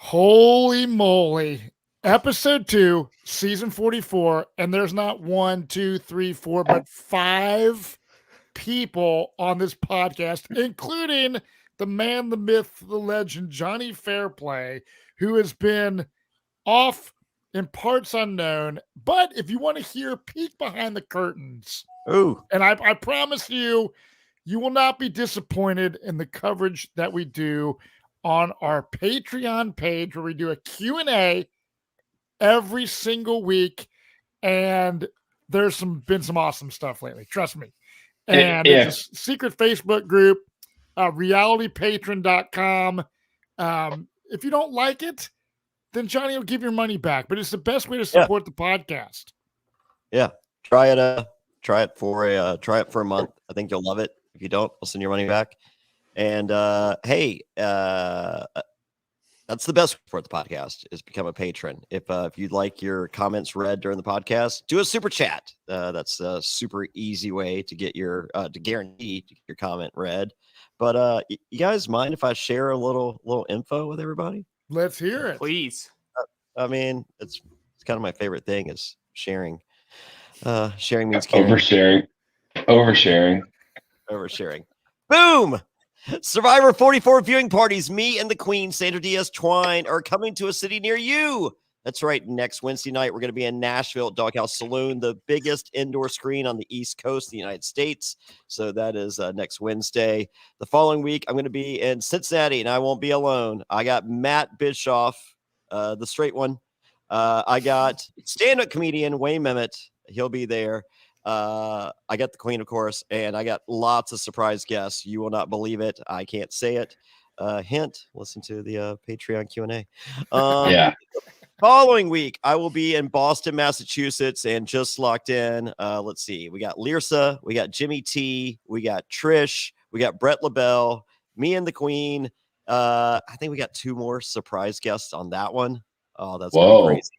Holy moly. Episode 2, season 44, and there's not 1, 2, 3, 4, but 5 people on this podcast, including the man, the myth, the legend, Jonny Fairplay, who has been off in parts unknown. But if you want to hear a peek behind the curtains, and I promise you, you will not be disappointed in the coverage that we do on our Patreon page, where we do a Q&A every single week. And there's been some awesome stuff lately. Trust me. And it's a secret Facebook group, realitypatron.com. If you don't like it, then Jonny will give your money back. But it's the best way to support the podcast. Yeah. Try it for a month. I think you'll love it. If you don't, I'll send your money back. And hey, that's the best for the podcast, is become a patron. If you'd like your comments read during the podcast, do a super chat. That's a super easy way to get to guarantee to get your comment read. But you guys mind if I share a little info with everybody? Let's hear it, please. I mean, it's kind of my favorite thing is sharing. Sharing means caring. Oversharing. Boom! Survivor 44 viewing parties. Me and the Queen, Sandra Diaz Twine, are coming to a city near you. That's right. Next Wednesday night, we're going to be in Nashville at Doghouse Saloon, the biggest indoor screen on the East Coast of the United States. So that is next Wednesday. The following week, I'm going to be in Cincinnati, and I won't be alone. I got Matt Bischoff, the straight one. I got stand-up comedian Wayne Memmott. He'll be there. I got the Queen, of course, and I got lots of surprise guests. You will not believe it. I can't say it. Hint, listen to the Patreon Q&A. Yeah. Following week, I will be in Boston, Massachusetts, and just locked in. Let's see. We got Lirsa, we got Jimmy T, we got Trish, we got Brett LaBelle, me and the Queen. I think we got 2 more surprise guests on that one. Oh, that's gonna be crazy.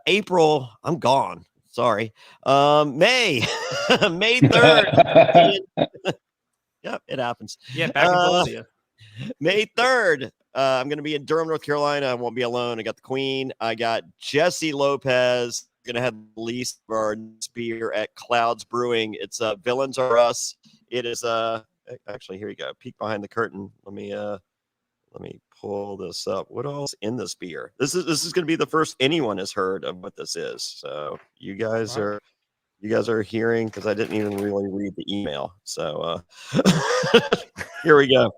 April, I'm gone. Sorry. May 3rd. Yep, it happens. Yeah, back in Columbia. May 3rd. I'm going to be in Durham, North Carolina. I won't be alone. I got the Queen. I got Jesse Lopez. Going to have the least of our beer at Clouds Brewing. It's Villains Are Us. It is actually, here you go. Peek behind the curtain. Let me pull this up. What else in this beer? This is going to be the first anyone has heard of what this is. So you guys are hearing, because I didn't even really read the email. So here we go.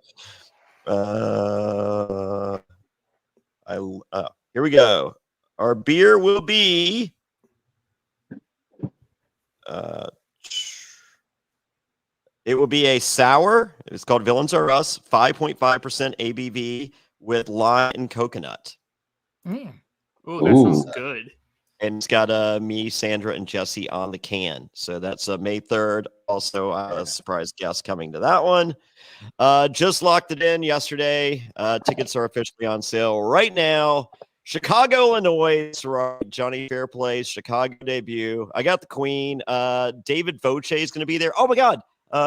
Here we go. Our beer will be it will be a sour. It's called Villains Are Us, 5.5% ABV with lime and coconut. Oh, that sounds good. And it's got me, Sandra, and Jesse on the can. So that's May 3rd. Also, a surprise guest coming to that one. Just locked it in yesterday. Tickets are officially on sale right now. Chicago, Illinois. Jonny Fairplay's Chicago debut. I got the Queen. David Voce is going to be there. Oh, my God.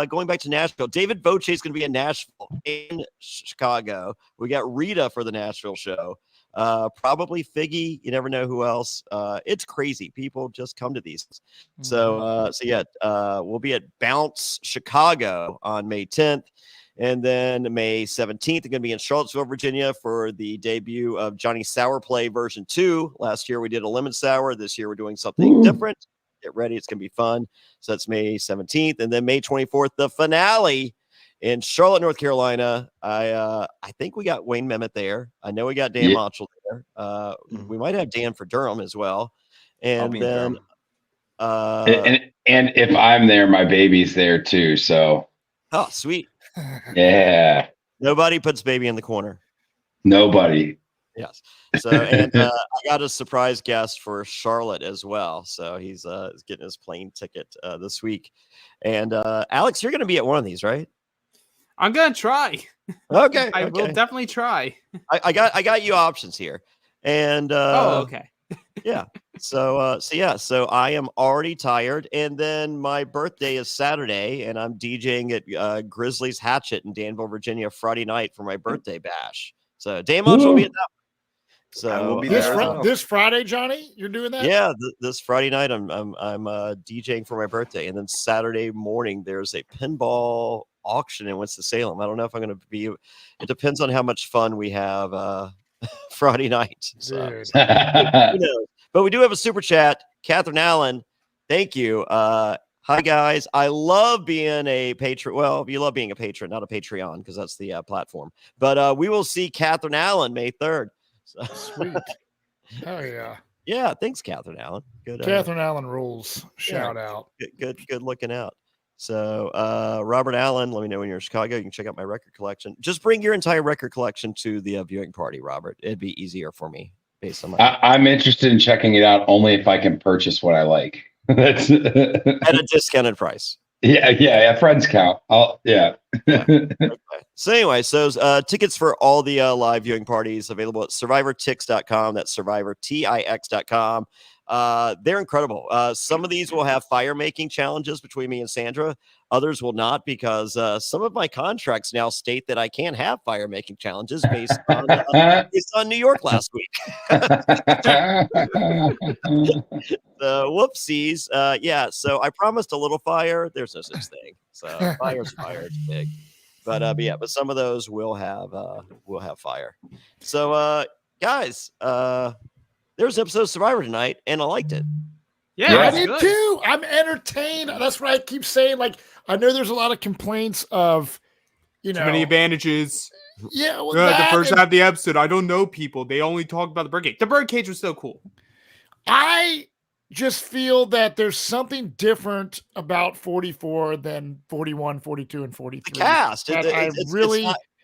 Going back to Nashville. David Voce is going to be in Nashville and Chicago. We got Rita for the Nashville show. Probably Figgy. You never know who else. It's crazy. People just come to these. So yeah, we'll be at Bounce Chicago on May 10th. And then May 17th, we're going to be in Charlottesville, Virginia for the debut of Johnny Sour Play version 2. Last year we did a lemon sour. This year we're doing something different. Get ready. It's going to be fun. So that's May 17th. And then May 24th, the finale in Charlotte, North Carolina. I think we got Wayne Memmott there. I know we got Dan Montchal there. We might have Dan for Durham as well. And then and if I'm there, my baby's there too. So sweet. Yeah. Nobody puts baby in the corner. Nobody. Yes. So and I got a surprise guest for Charlotte as well. So he's getting his plane ticket this week. And Alex, you're going to be at one of these, right? I'm gonna try. Okay, I will definitely try. I got you options here, and okay, yeah. So I am already tired, and then my birthday is Saturday, and I'm DJing at Grizzlies Hatchet in Danville, Virginia, Friday night for my birthday bash. So Dan Montchal will be at that. So I will be This, there as well. this Friday, Johnny, you're doing that? yeah, this Friday night I'm DJing for my birthday, and then Saturday morning there's a pinball auction in Winston-Salem. I don't know if I'm going to be. It depends on how much fun we have Friday night. So, Dude. who knows? But we do have a super chat. Catherine Allen, thank you. Hi guys, I love being a patron. Well, you love being a patron, not a Patreon, because that's the platform. But we will see Catherine Allen May 3rd. So. Sweet. Oh yeah. Yeah, thanks, Catherine Allen. Good. Catherine Allen rules. Shout out. Good looking out. So Robert Allen, let me know when you're in Chicago. You can check out my record collection. Just bring your entire record collection to the viewing party, Robert. It'd be easier for me based on my. I'm interested in checking it out only if I can purchase what I like. That's At a discounted price. Yeah. Friends count. Yeah. Okay. So anyway, tickets for all the live viewing parties available at survivortix.com. That's survivortix.com. They're incredible. Some of these will have fire making challenges between me and Sandra. Others will not, because some of my contracts now state that I can't have fire making challenges based on New York last week. Whoopsies. Yeah. So I promised a little fire. There's no such thing. So fire's fire. It's big. But some of those will have fire. So guys, there's an episode of Survivor tonight, and I liked it. Yeah, I that's did good. too. I'm entertained. That's what I keep saying. Like, I know there's a lot of complaints of, Too many advantages. Yeah, well, The first half of the episode, I don't know people. They only talk about the birdcage. The birdcage was so cool. I just feel that there's something different about 44 than 41, 42, and 43. The cast.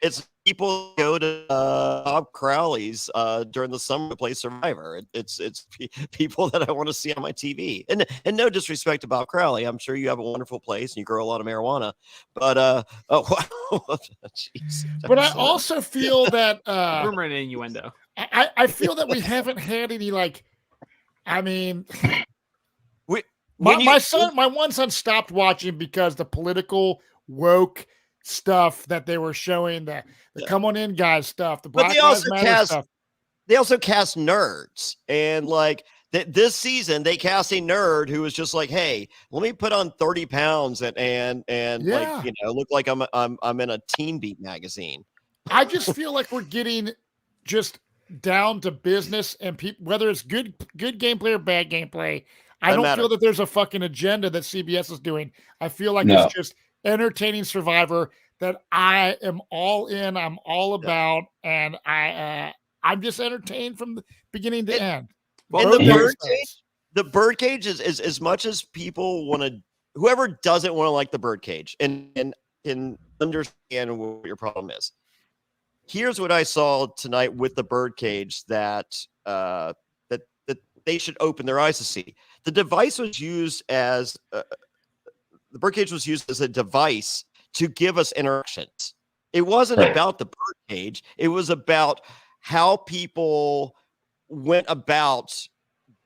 It's people go to Bob Crowley's during the summer to play Survivor. It's people that I want to see on my TV. And no disrespect to Bob Crowley, I'm sure you have a wonderful place and you grow a lot of marijuana. But But I also feel that rumor and innuendo. I feel that we haven't had any my one son stopped watching because the political woke stuff that they were showing, the come on in guys stuff, the Black Lives Matter stuff. They also cast nerds, and this season they cast a nerd who was just like, hey, let me put on 30 pounds and look like I'm in a Teen Beat magazine. I just feel like we're getting just down to business, and people, whether it's good gameplay or bad gameplay, I don't feel that there's a fucking agenda that CBS is doing. I feel like it's just entertaining Survivor that I am all in, I'm all about, and I'm just entertained from the beginning to end. Well, and the birdcage is as much as people want to, whoever doesn't want to like the birdcage and understand what your problem is. Here's what I saw tonight with the birdcage that they should open their eyes to see. The device was used as the birdcage was used as a device to give us interactions. It wasn't about the birdcage. It was about how people went about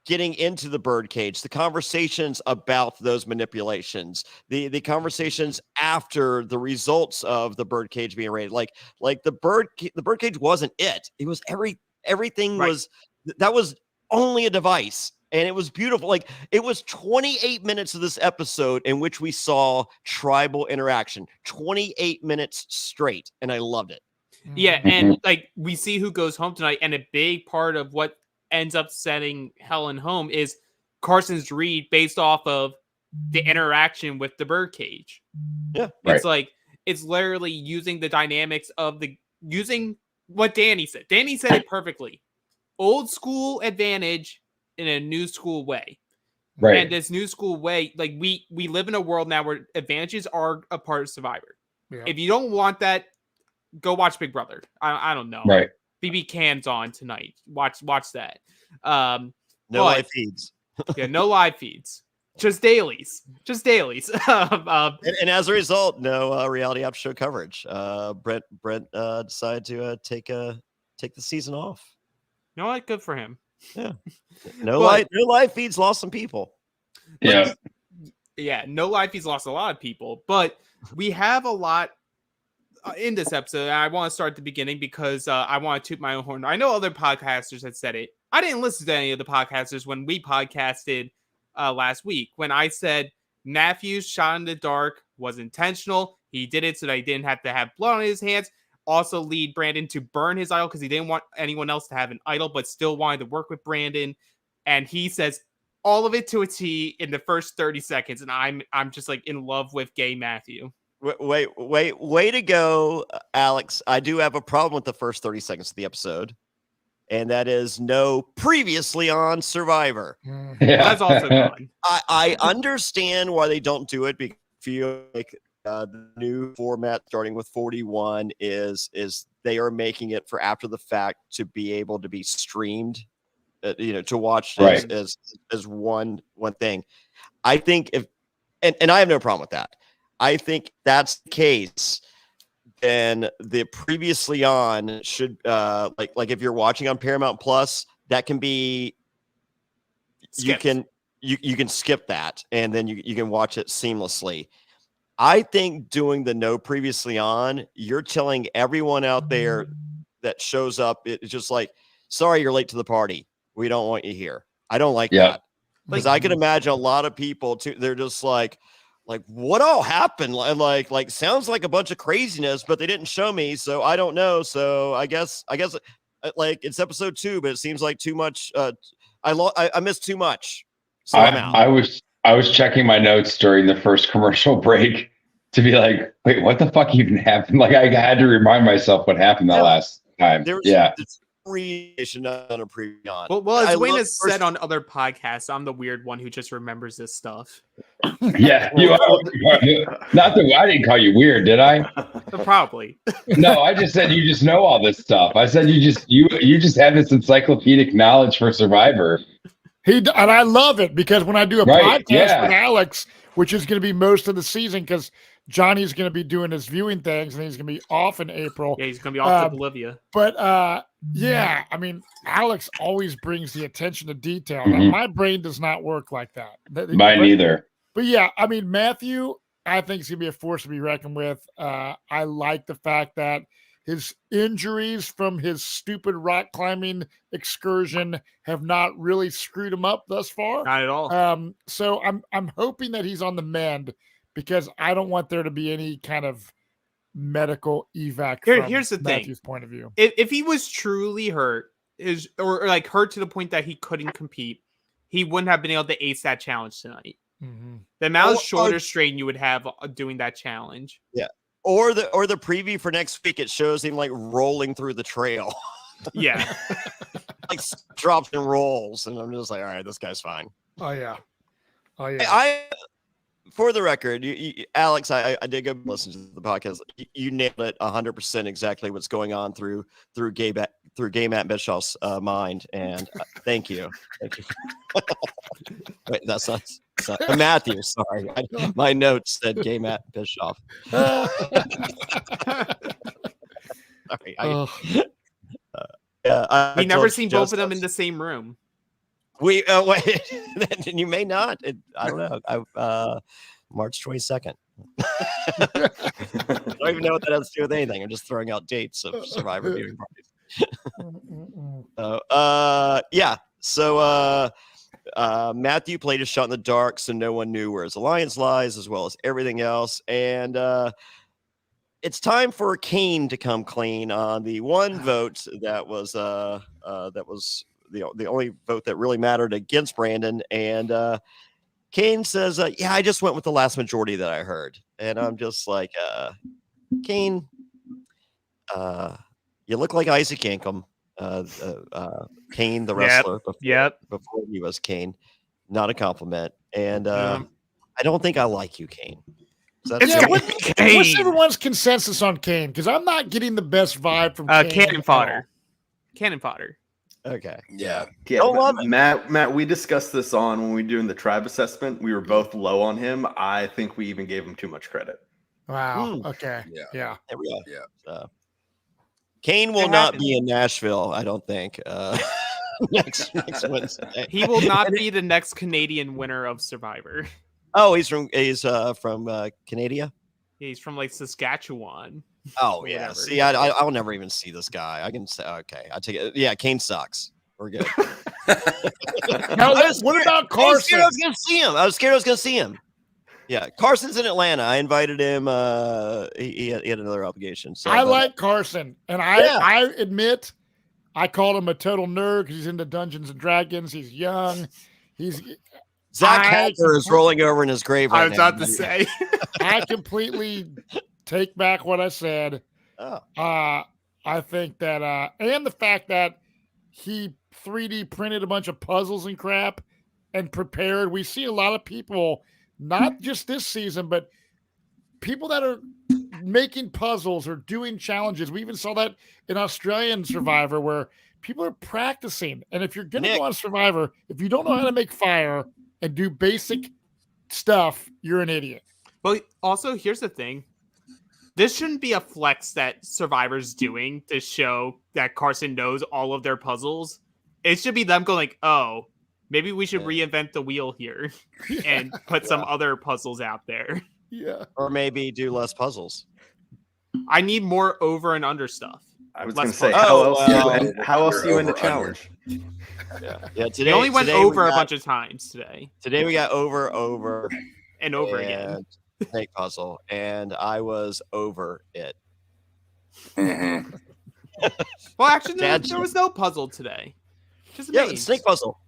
getting into the birdcage, the conversations about those manipulations, the conversations after the results of the birdcage being raided. Like the birdcage wasn't it. It was everything was that was only a device. And it was beautiful. Like, it was 28 minutes of this episode in which we saw tribal interaction, 28 minutes straight. And I loved it. Yeah. And we see who goes home tonight. And a big part of what ends up setting Helen home is Carson's read based off of the interaction with the birdcage. Yeah. It's it's literally using the dynamics of using what Danny said. Danny said it perfectly. Old school advantage in a new school way. Right. And this new school way, we live in a world now where advantages are a part of Survivor. Yeah. If you don't want that, go watch Big Brother. I don't know. Right. BB Cam's on tonight. Watch that. No live feeds. Yeah, no live feeds. Just dailies. And as a result, no reality after show coverage. Brent decided to take the season off. You know what? Good for him. Yeah. No live feeds lost some people. Yeah, no live feeds lost a lot of people, but we have a lot in this episode, I want to start at the beginning because I want to toot my own horn. I know other podcasters had said it. I didn't listen to any of the podcasters when we podcasted last week. When I said Matthew's shot in the dark was intentional, he did it so that he didn't have to have blood on his hands. Also, lead Brandon to burn his idol because he didn't want anyone else to have an idol, but still wanted to work with Brandon. And he says all of it to a T in the first 30 seconds, and I'm just like in love with gay Matthew. Wait, way to go, Alex. I do have a problem with the first 30 seconds of the episode, and that is no previously on Survivor. Yeah. That's also gone. I understand why they don't do it, because I feel like the new format starting with 41 is they are making it for after the fact to be able to be streamed, to watch as one thing. I think and I have no problem with that. I think that's the case. Then the previously on should like if you're watching on Paramount Plus, that can be skipped. you can skip that, and then you can watch it seamlessly. I think doing the no previously on, you're telling everyone out there that shows up, it's just like, sorry, you're late to the party. We don't want you here. I don't like that, because I can imagine a lot of people too. They're just like what all happened? Like sounds like a bunch of craziness, but they didn't show me, so I don't know. So I guess like it's episode 2, but it seems like too much. I missed too much. So I'm out. I was checking my notes during the first commercial break to be like, wait, what the fuck even happened? Like I had to remind myself what happened that last time. It's creation on a pre-on. Well, as Wayne has said on other podcasts, I'm the weird one who just remembers this stuff. Yeah, you are. Not that I didn't call you weird, did I? Probably. No, I just said you just know all this stuff. I said you just have this encyclopedic knowledge for Survivor. And I love it, because when I do a podcast with Alex, which is going to be most of the season, because Johnny's going to be doing his viewing things and he's going to be off in April. Yeah, he's going to be off to Bolivia. But yeah, I mean, Alex always brings the attention to detail. Now, my brain does not work like that. Mine neither. But yeah, I mean, Matthew, I think he's going to be a force to be reckoned with. I like the fact that his injuries from his stupid rock climbing excursion have not really screwed him up thus far. Not at all. So I'm hoping that he's on the mend, because I don't want there to be any kind of medical evac Here's the Matthew's thing. point of view. If he was truly hurt, or like hurt to the point that he couldn't compete, he wouldn't have been able to ace that challenge tonight. Mm-hmm. The amount of shoulder strain you would have doing that challenge. Yeah. Or the preview for next week, it shows him like rolling through the trail. Yeah. Like drops and rolls. And I'm just like, all right, this guy's fine. Oh yeah. For the record, Alex, I did go listen to the podcast. You nailed it 100% exactly what's going on through gay Matt Bischoff's mind, and thank you. Wait, that's not Matthew. Sorry, my notes said gay Matt Bischoff. Sorry, we never seen both of them in the same room. Wait, you may not. I don't know. March 22nd. I don't even know what that has to do with anything. I'm just throwing out dates of Survivor viewing parties. Yeah. So Matthew played a shot in the dark, so no one knew where his alliance lies, as well as everything else. And it's time for Kane to come clean on the one vote that was the only vote that really mattered against Brandon. And Kane says, yeah, I just went with the last majority that I heard. And I'm just like, Kane, you look like Isaac Yankem. Kane, the wrestler, before he was Kane. Not a compliment. And I don't think I like you, Kane. What's everyone's consensus on Kane? Because I'm not getting the best vibe from Kane. Cannon fodder. Cannon fodder. Okay. Yeah. Matt, we discussed this on when we were doing the tribe assessment. We were both low on him. I think we even gave him too much credit. Wow. Okay. Yeah. There we go. Yeah. Kane will not be in Nashville, I don't think. Next Wednesday. He will not be the next Canadian winner of Survivor. Oh, he's from Canada? He's from like Saskatchewan. Oh yeah. Whatever. See, I'll never even see this guy. I can say okay. I take it. Yeah, Kane sucks. We're good. Now, I was what scared- about I was Carson? scared I was gonna see him. I was scared I was gonna see him. Yeah, Carson's in Atlanta. I invited him. He had another obligation. So I but- like Carson, and I admit I called him a total nerd because he's into Dungeons and Dragons. He's young. Zach Hacker is rolling over in his grave I right was now. about to say. I completely take back what I said. Oh. I think that, and the fact that he 3D printed a bunch of puzzles and crap and prepared. We see a lot of people, not just this season, but people that are making puzzles or doing challenges. We even saw that in Australian Survivor where people are practicing. And if you're going to go on Survivor, if you don't know how to make fire and do basic stuff, you're an idiot. But also, here's the thing. This shouldn't be a flex that Survivor's doing to show that Carson knows all of their puzzles. It should be them going like, oh, maybe we should reinvent the wheel here and put some other puzzles out there. Yeah. Or maybe do less puzzles. I need more over and under stuff. I was Let's going to say, put- how else you in the Over, challenge? Yeah. Today We only went today we over a got- bunch of times today. Today we got over, And over and again. snake puzzle, and I was over it. Mhm. Well, actually, Dad there was no puzzle today. Just a Yeah, maze. snake puzzle.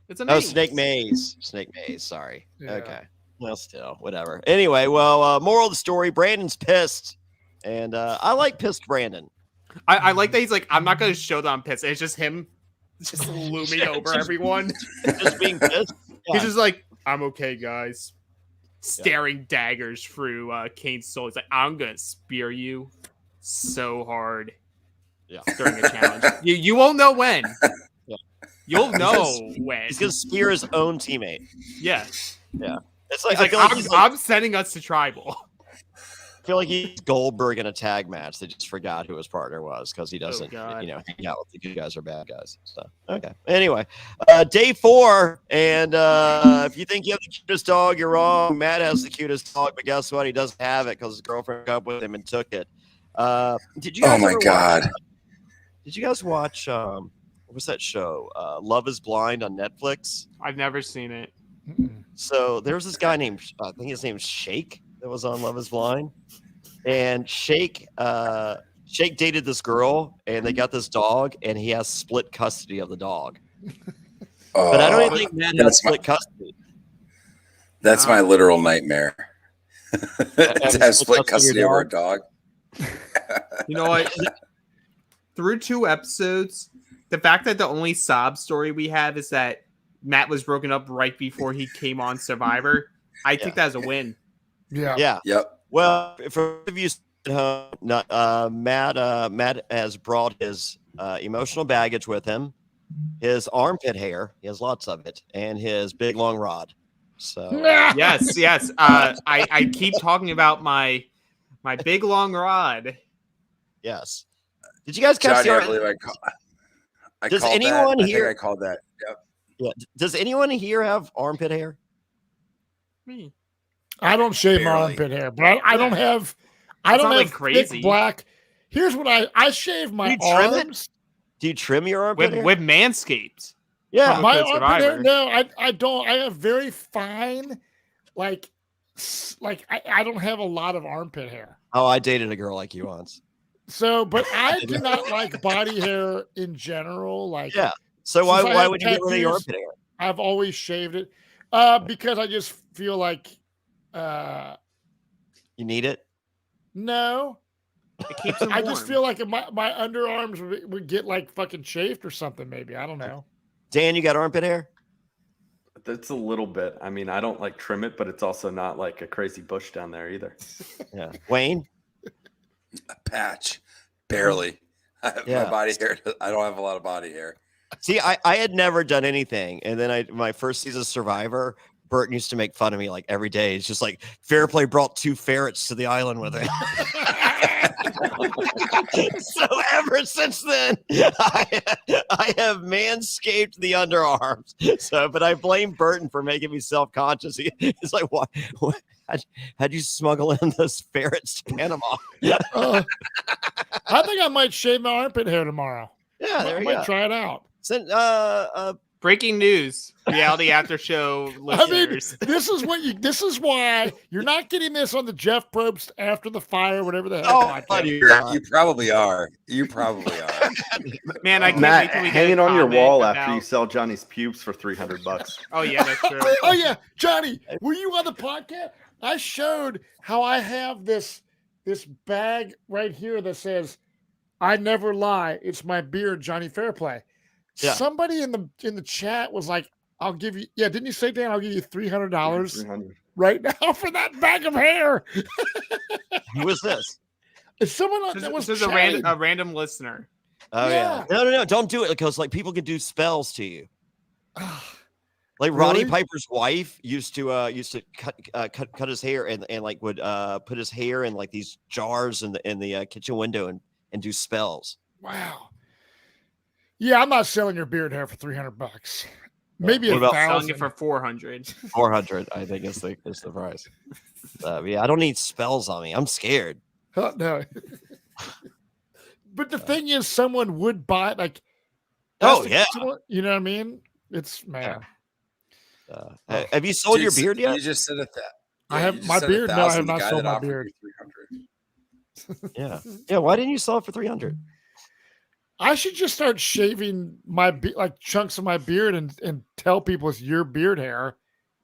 It's a Oh, maze. snake maze. Snake maze. Sorry. Yeah. Okay. Well, still, whatever. Anyway, well, moral of the story: Brandon's pissed, and I like pissed Brandon. I like that he's like, I'm not going to show that I'm pissed. It's just him just looming over everyone. Just being pissed. He's just like, I'm okay, guys. Staring daggers through Kane's soul. He's like, I'm going to spear you so hard during a challenge. You won't know when. Yeah. You'll know when. He's gonna spear his own teammate. Yeah. It's like, He's like, I'm sending us to tribal. I feel like he's Goldberg in a tag match. They just forgot who his partner was because he doesn't, God. hang out with the good guys or bad guys. So okay. Anyway, day 4, and if you think you have the cutest dog, you're wrong. Matt has the cutest dog, but guess what? He doesn't have it because his girlfriend broke up with him and took it. Did you? Guys Oh my God! Did you guys watch? What was that show? Love Is Blind on Netflix. I've never seen it. So there was this guy named, I think his name's Shake, that was on Love Is Blind, and Shake dated this girl, and they got this dog, and he has split custody of the dog. But I don't even think Matt has split custody. That's my literal nightmare. To have split custody over a dog. You know what? Through 2 episodes, the fact that the only sob story we have is that Matt was broken up right before he came on Survivor, I take that as a win. Yeah. Yep. Well, for those of you at home, Matt has brought his emotional baggage with him, his armpit hair, he has lots of it, and his big long rod. So Yes. I keep talking about my big long rod. yes. Did you guys catch Johnny, I the? believe I Does called anyone that. here? I think I called that. Yep. Yeah. Does anyone here have armpit hair? Me. I don't shave my Barely. armpit hair, but I don't have not have like thick crazy. black. Here's what I shave my You trim it? arms. Do you trim your armpit hair? With Manscaped. Yeah. My Good armpit hair, Survivor. no, I don't. I have very fine, like I don't have a lot of armpit hair. Oh, I dated a girl like you once. So, but I do not like body hair in general. Like, Yeah. So Since I why have would you get rid of your tattoos- armpit hair? I've always shaved it, because I just feel like, You need it? no, It keeps him I warm. just feel like my underarms would get like fucking chafed or something. Maybe I don't know. Dan, you got armpit hair? That's a little bit. I mean, I don't like trim it, but it's also not like a crazy bush down there either. Yeah. Wayne? A patch, barely. Yeah. My body hair. I don't have a lot of body hair. See, I had never done anything. And then my first season of Survivor, Burton used to make fun of me like every day. It's just like Fairplay brought 2 ferrets to the island with him. So ever since then, I have manscaped the underarms. So, but I blame Burton for making me self-conscious. He's like, what? how'd you smuggle in those ferrets to Panama? I think I might shave my armpit hair tomorrow. Yeah, there I you might go. try it out. Send, Breaking news, reality after show I mean, listeners. this is why you're not getting this on the Jeff Probst after the fire, whatever the heck. podcast. You probably are. You probably are. Man, I can't Matt, wait till we get hang it a on your comment wall about... after you sell Johnny's pubes for $300. Oh yeah, that's true. Oh yeah, Johnny, were you on the podcast? I showed how I have this bag right here that says, "I never lie. It's my beard, Jonny Fairplay." Yeah. Somebody in the chat was like, "I'll give you." Yeah, didn't you say, Dan? I'll give you $300 $300. right now for that bag of hair. who is this? Is someone that was This is a chatting. random listener. Oh yeah. No, don't do it because like people can do spells to you. Like Roddy Really? Piper's wife used to cut his hair and like would put his hair in like these jars in the kitchen window and do spells. Wow. Yeah, I'm not selling your beard hair for $300. Maybe What about Selling it $1,000. for 400. 400, I think is the price. Yeah, I don't need spells on me. I'm scared. No. But the thing is, someone would buy like. Oh, that's yeah. you know what I mean? It's man. Have you sold your Dude, beard yet? You just said it that. I you have just my said beard. No, I 1,000, have the not guy sold that my offered beard. you 300. Yeah. Why didn't you sell it for 300? I should just start shaving my like chunks of my beard and tell people it's your beard hair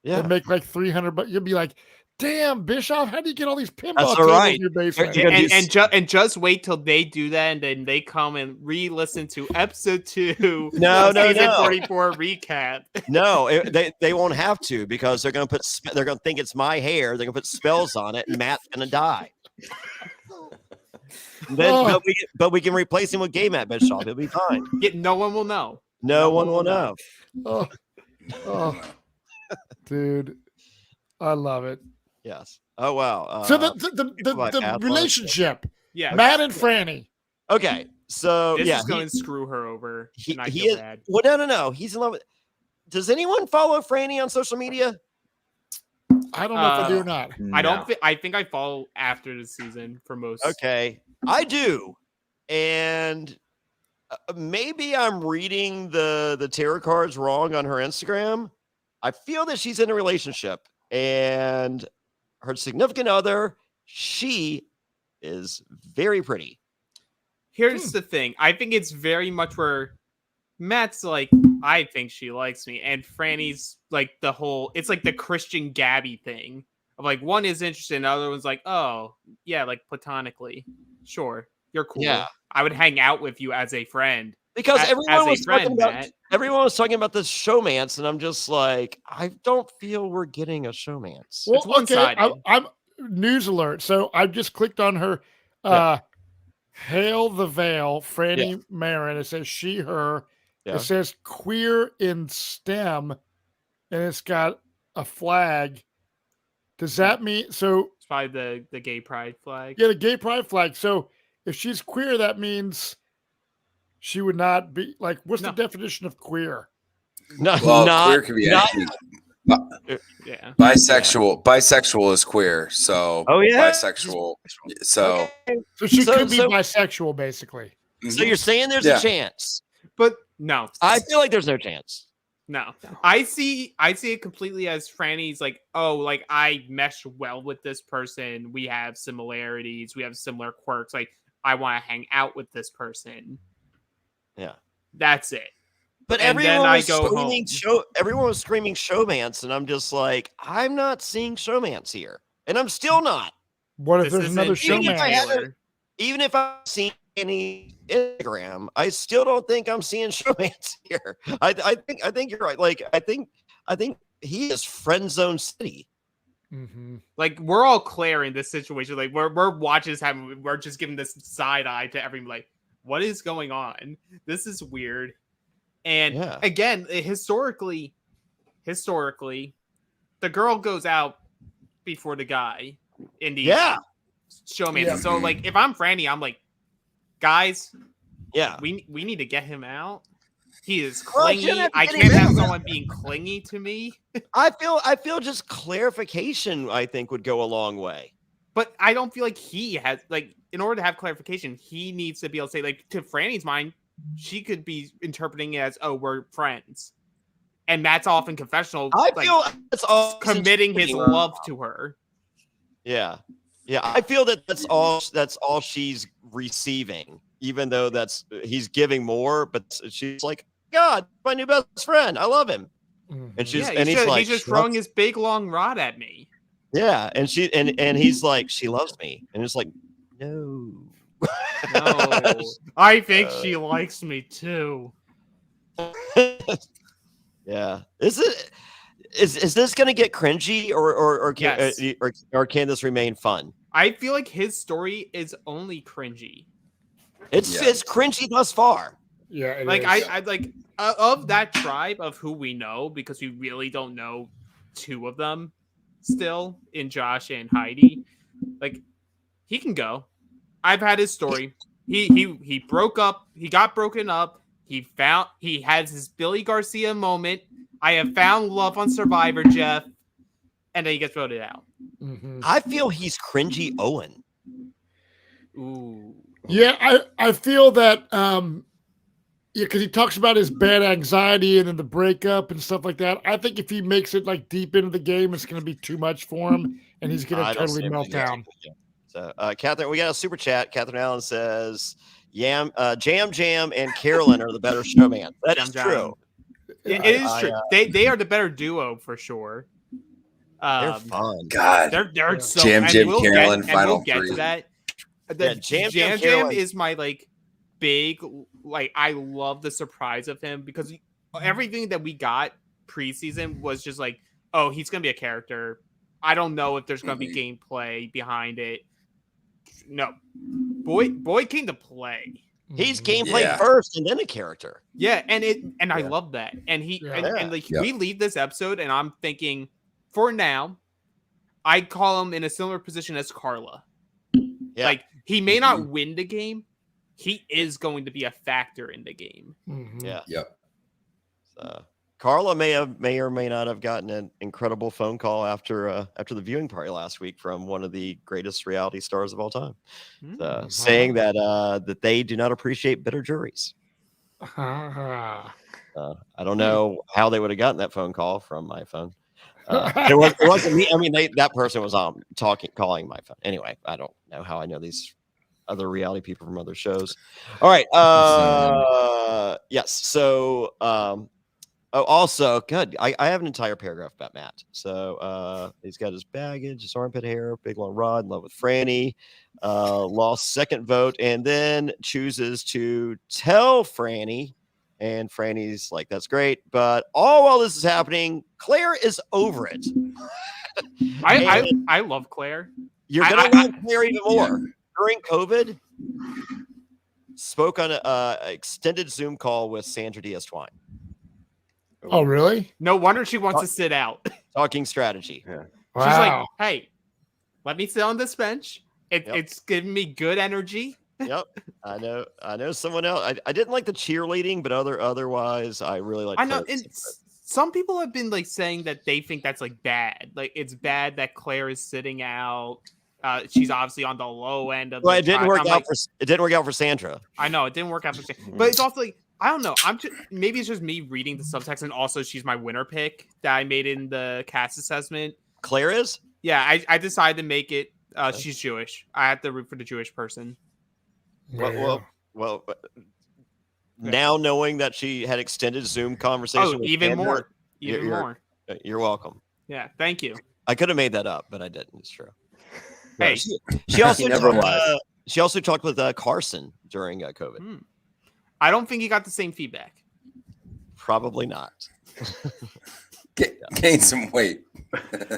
Yeah. and make like 300. But you'll be like, "Damn, Bischoff, how do you get all these pinball That's all tables right. in your basement?" You're gonna And just wait till they do that, and then they come and re-listen to episode 2. No, season no. 44 recap. No, they won't have to because they're gonna think it's my hair. They're gonna put spells on it, and Matt's gonna die. Then, Oh. but we can replace him with gay Matt Bischoff. He'll be fine. Yet no one will know. No one will know. Oh, dude, I love it. Yes. Oh wow. So like the Atlas. Uh, relationship, Yeah. Matt and Franny. Okay. So This yeah, is going to screw her over. he and I he feel is. bad. Well, no. He's in love with. Does anyone follow Franny on social media? I don't know if I do or not. I don't think I think I follow after the season for most. Okay, I do, and maybe I'm reading the tarot cards wrong on her Instagram. I feel that she's in a relationship, and her significant other, she is very pretty. Here's the thing. I think it's very much where Matt's like, I think she likes me, and Franny's like it's like the Christian Gabby thing of like one is interested, and the other one's like, oh yeah, like platonically, sure, you're cool. Yeah. I would hang out with you as a friend. Because As everyone a was friend, talking about Matt. everyone was talking about this showmance, and I'm just like, I don't feel we're getting a showmance. Well, It's one-sided. okay, I'm news alert. So I just clicked on her. Hail the Veil, Franny Marin. It says she, her. Yeah. It says queer in STEM, and it's got a flag. Does that mean so? It's probably the gay pride flag. Yeah, the gay pride flag. So if she's queer, that means she would not be like. What's the No. definition of queer? No, Well, not, queer can be not- anything. Yeah. Bisexual is queer. So Oh, yeah? bisexual. So So she So- could be so- bisexual, basically. So you're saying there's Yeah. a chance? But no. I feel like there's no chance. No. I see it completely as Franny's like, oh, like I mesh well with this person. We have similarities. We have similar quirks. Like I want to hang out with this person. Yeah. That's it. But And then everyone I was go screaming home. everyone was screaming showmance, and I'm just like, I'm not seeing showmance here, and I'm still not. What if This there's isn't another Even if I showman? had Taylor. Even if I've seen any Instagram, I still don't think I'm seeing showmance here. I think you're right. Like I think he is friend zone city. Mm-hmm. Like we're all clear in this situation. Like we're watching this happen. We're just giving this side eye to everyone. Like, what is going on? This is weird. And Yeah. again, historically, the girl goes out before the guy in the showman. Yeah. So like, if I'm Franny, I'm like, guys, Yeah. we need to get him out. He is Well, I clingy. shouldn't have to I get can't him have in. someone being clingy to me. I feel just clarification, I think, would go a long way. But I don't feel like he has, like, in order to have clarification, he needs to be able to say, like, to Franny's mind, she could be interpreting it as, oh, we're friends. And Matt's off in confessional, I like, feel that's all committing his love to her. Yeah. Yeah. I feel that that's all she's receiving, even though he's giving more, but she's like, God, my new best friend. I love him. And she's Yeah, he's just throwing his big long rod at me. Yeah, and he's like, she loves me, and it's like, no, No, I think she likes me too. Yeah, is this going to get cringy, or can Yes. or can this remain fun? I feel like his story is only cringy. It's cringy thus far. Yeah, it Like is. I like of that tribe of who we know, because we really don't know two of them still, in Josh and Heidi. Like, he can go. I've had his story. He broke up. He got broken up. He has his Billy Garcia moment. I have found love on Survivor, Jeff, and then he gets voted out. Mhm. I feel he's cringy Owen. Ooh. Yeah, I feel that because he talks about his bad anxiety and then the breakup and stuff like that. I think if he makes it like deep into the game, it's going to be too much for him, and he's going I to don't totally see melt everything down. So, Catherine, we got a super chat. Catherine Allen says, Jam and Carolyn are the better showman. That is Jam. true. It is true. They are the better duo for sure. They're fun. God. They're so Jam, and Jam, we'll Carolyn, get, final and we'll get three. to that. Yeah, Jam Carolyn is my like big, like, I love the surprise of him, because everything that we got preseason was just like, oh, he's gonna be a character. I don't know if there's gonna be gameplay behind it. No, boy came to play. He's gameplay Yeah. first and then a character. Yeah, and I love that. And we leave this episode, and I'm thinking, for now, I call him in a similar position as Carla. Yeah. Like, he may not win the game, he is going to be a factor in the game. Mhm. Yeah. Yep. So, Carla may or may not have gotten an incredible phone call after the viewing party last week from one of the greatest reality stars of all time, saying that that they do not appreciate bitter juries. Ah. I don't know how they would have gotten that phone call from my phone. It wasn't me. I mean, that person was calling my phone. Anyway, I don't know how I know these other reality people from other shows. All right. Yes. So, also, good. I have an entire paragraph about Matt. So, he's got his baggage, his armpit hair, big long rod, in love with Franny, lost second vote, and then chooses to tell Franny. And Franny's like, that's great. But all while this is happening, Claire is over it. I love Claire. You're going to love Claire even more. During COVID, spoke on an extended Zoom call with Sandra Diaz-Twine. Oh, really? No wonder she wants to sit out. Talking strategy. Yeah. Wow. She's like, hey, let me sit on this bench. It's giving me good energy. Yep. I know someone else. I didn't like the cheerleading, but otherwise I really like. I know, and some people have been like saying that they think that's like bad. Like, it's bad that Claire is sitting out. She's obviously on the low end of. Well, it didn't work out it didn't work out for Sandra. I know it didn't work out for Sandra, but it's also like, I don't know. Maybe it's just me reading the subtext, and also she's my winner pick that I made in the cast assessment. Claire is. Yeah, I decided to make it. She's Jewish. I have to root for the Jewish person. Well, now knowing that she had extended Zoom conversation. Oh, with even Sandra, more. Even more. You're welcome. Yeah, thank you. I could have made that up, but I didn't. It's true. Hey, She also never talked, lies. she also talked with Carson during COVID. I don't think you got the same feedback. Probably not. Gain some weight.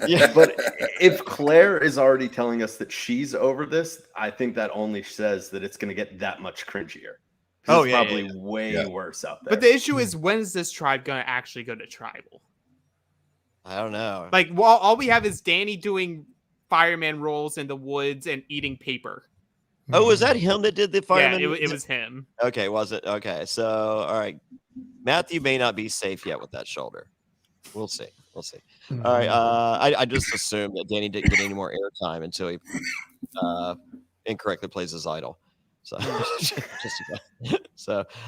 Yeah, But if Claire is already telling us that she's over this, I think that only says that it's going to get that much cringier. Oh, It's yeah, probably yeah. way worse out there. But the issue is, when is this tribe going to actually go to tribal? I don't know. Like, well, all we have is Danny doing fireman rolls in the woods and eating paper. Oh, was that him that did the fireman? Yeah, it was him. Okay, was it? Okay, so all right. Matthew may not be safe yet with that shoulder. We'll see. We'll see. All right. I just assumed that Danny didn't get any more airtime until he incorrectly plays his idol. So,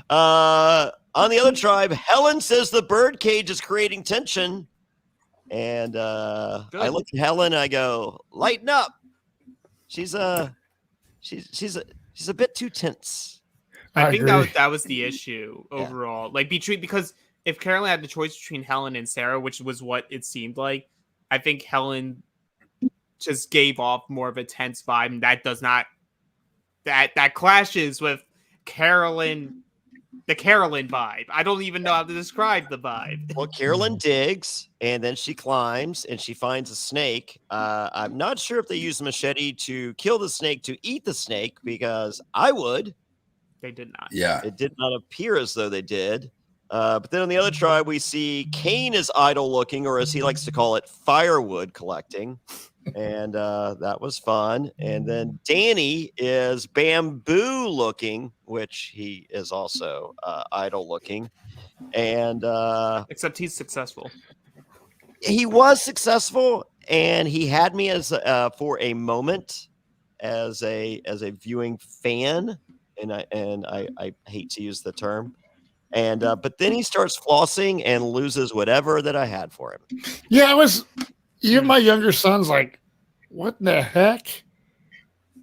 on the other tribe, Helen says the birdcage is creating tension, and I look at Helen and I go, "Lighten up." She's a bit too tense. I think that was the issue overall. Like because if Carolyn had the choice between Helen and Sarah, which was what it seemed like, I think Helen just gave off more of a tense vibe, and that does not that clashes with Carolyn, the Carolyn vibe. I don't even know how to describe the vibe. Well, Carolyn digs, and then she climbs, and she finds a snake. I'm not sure if they use the machete to kill the snake to eat the snake, because I would. They did not. Yeah. It did not appear as though they did. But then on the other tribe, we see Kane is idle looking, or as he likes to call it, firewood collecting. And that was fun. And then Danny is bamboo looking, which he is also idle looking. And except he's successful. He was successful, and he had me as for a moment as a viewing fan. And I hate to use the term. And but then he starts flossing and loses whatever that I had for him. Yeah, even my younger son's like, what in the heck?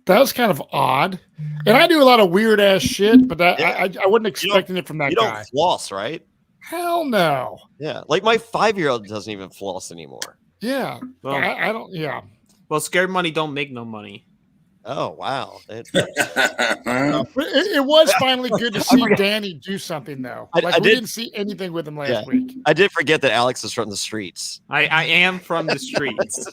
That was kind of odd. And I do a lot of weird ass shit, but I wasn't expecting it from that guy. You don't floss, right? Hell no. Yeah, like my 5-year-old doesn't even floss anymore. Yeah, Well, I don't. Yeah. Well, scared money don't make no money. Oh wow! It was finally good to see Danny do something though. We didn't see anything with him last week. I did forget that Alex is from the streets. I am from the streets.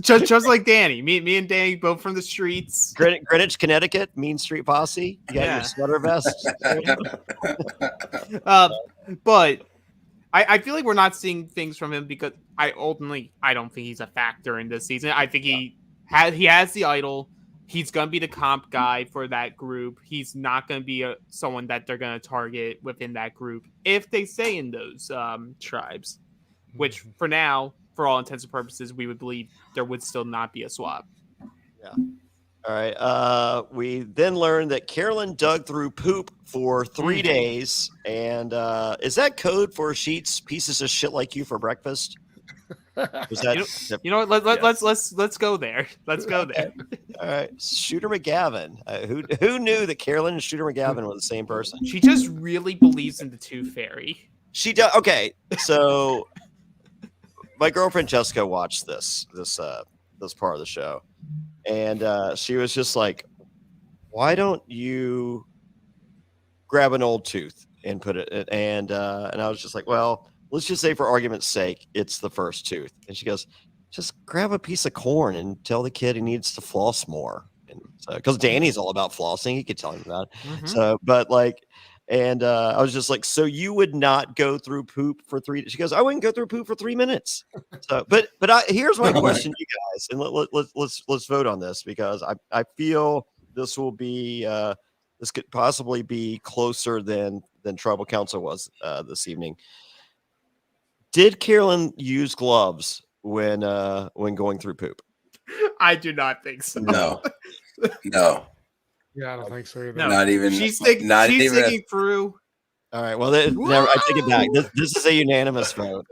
just like Danny. Me and Danny both from the streets. Greenwich, Connecticut, Mean Street Posse. You got your sweater vest. But I feel like we're not seeing things from him because I don't think he's a factor in this season. I think he has the idol. He's going to be the comp guy for that group. He's not going to be someone that they're going to target within that group if they stay in those tribes, which for now, for all intents and purposes, we would believe there would still not be a swap. Yeah. All right. We then learned that Carolyn dug through poop for 3 days. And is that code for Sheets pieces of shit like you for breakfast? Was that, you know what? Let's go there. Let's go there. All right, Shooter McGavin. Who knew that Carolyn and Shooter McGavin were the same person? She just really believes in the Tooth Fairy. She does. Okay, so my girlfriend Jessica watched this part of the show, and she was just like, "Why don't you grab an old tooth and put it?" And I was just like, "Well, let's just say for argument's sake, it's the first tooth." And she goes, "Just grab a piece of corn and tell the kid he needs to floss more." And so, because Danny's all about flossing, he could tell him that. Mm-hmm. So, but like, and I was just like, "So you would not go through poop for 3?" She goes, "I wouldn't go through poop for 3 minutes." So, but here's my question to you guys, and let's vote on this, because I feel this will be this could possibly be closer than Tribal Council was this evening. Did Carolyn use gloves when going through poop? I do not think so. No. Yeah, I don't think so either. No. Not even. She's thinking through. All right. Well, never, I take it back. This is a unanimous vote.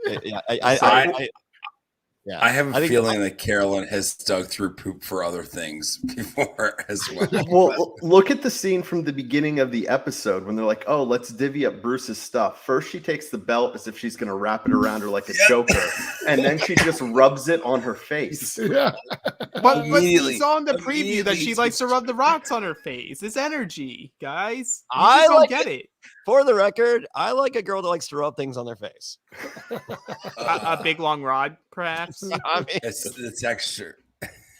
Yeah, I have a feeling that Carolyn has dug through poop for other things before as well. Well, look at the scene from the beginning of the episode when they're like, "Oh, let's divvy up Bruce's stuff." First, she takes the belt as if she's going to wrap it around her like a choker, and then she just rubs it on her face. Yeah. But we saw in the preview that she likes to rub the rocks on her face. It's energy, guys. You just don't get it. For the record, I like a girl that likes to rub things on their face. A big long rod, perhaps. I mean, It's the texture.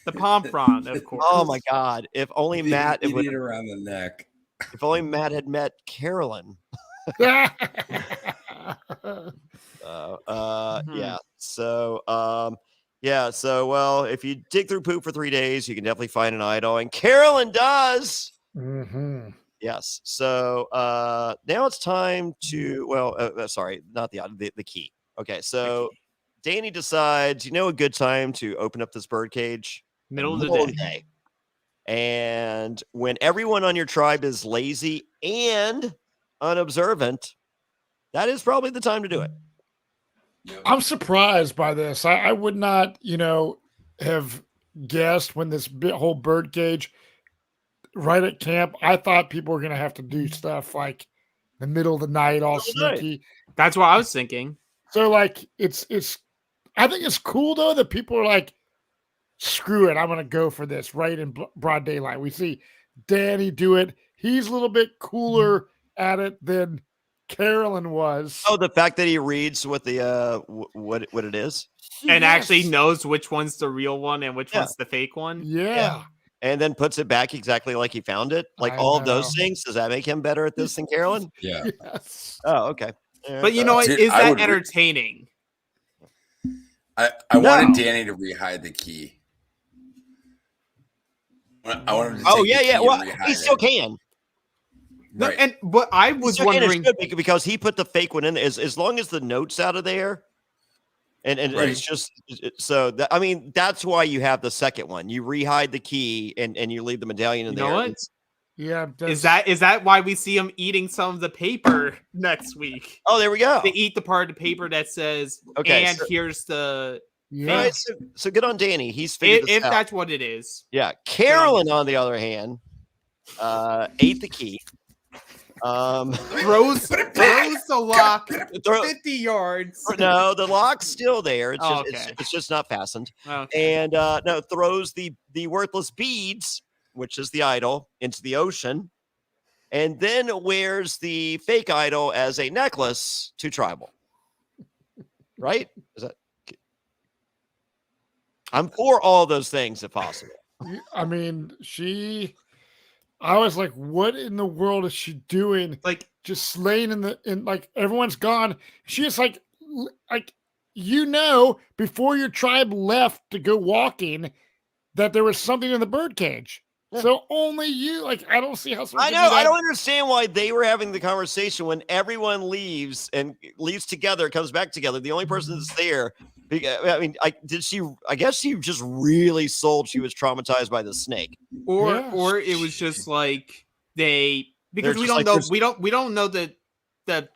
The palm frond, of course. oh my God! If only Matt You need it around the neck. if only Matt had met Carolyn. Yeah. Yeah. So So well, if you dig through poop for 3 days, you can definitely find an idol, and Carolyn does. Mm-hmm. Yes. So now it's time to, sorry, not the key. Okay. So Danny decides, a good time to open up this birdcage? Middle of the day. And when everyone on your tribe is lazy and unobservant, that is probably the time to do it. I'm surprised by this. I would not, have guessed when this whole birdcage right at camp. I thought people were going to have to do stuff like the middle of the night, all sneaky. That's what I was thinking. So like, it's, I think it's cool though that people are like, screw it, I'm going to go for this right in broad daylight. We see Danny do it. He's a little bit cooler at it than Carolyn was. Oh, the fact that he reads what the what it is, and actually knows which one's the real one and which one's the fake one. Yeah. And then puts it back exactly like he found it. Like all of those things. Does that make him better at this than Carolyn? Yeah. Yes. Oh, okay. But you know what? Is that entertaining? I wanted Danny to rehide the key. I wanted him to take the key Well, and he still can. No, Right. but I was wondering because he put the fake one in there. As long as the note's out of there, and Right. it's just so that, I mean, that's why you have the second one. You rehide the key and you leave the medallion in You there. know what? Yeah. Is that why we see him eating some of the paper next week? Oh, there we go. They eat the part of the paper that says, Okay, and so- here's the Yeah. Right, so good on Danny. He's figured this if out. that's what it is. Yeah. Carolyn, on the other hand, ate the key. Throws the lock 50 yards. No, the lock's still there. It's just Okay. it's just not fastened. Okay. And no, throws the worthless beads, which is the idol, into the ocean, and then wears the fake idol as a necklace to tribal. Right? Is that? I'm for all those things if possible. I mean, I was like, what in the world is she doing? Like, just laying in like everyone's gone. She just like before your tribe left to go walking that there was something in the birdcage. Yeah. So only you, like, I don't see how someone I can know. do that. I don't understand why they were having the conversation when everyone leaves together, comes back together. The only person that's there, I mean, I guess she just really sold she was traumatized by the snake. or it was just like because we just don't like, know we don't know the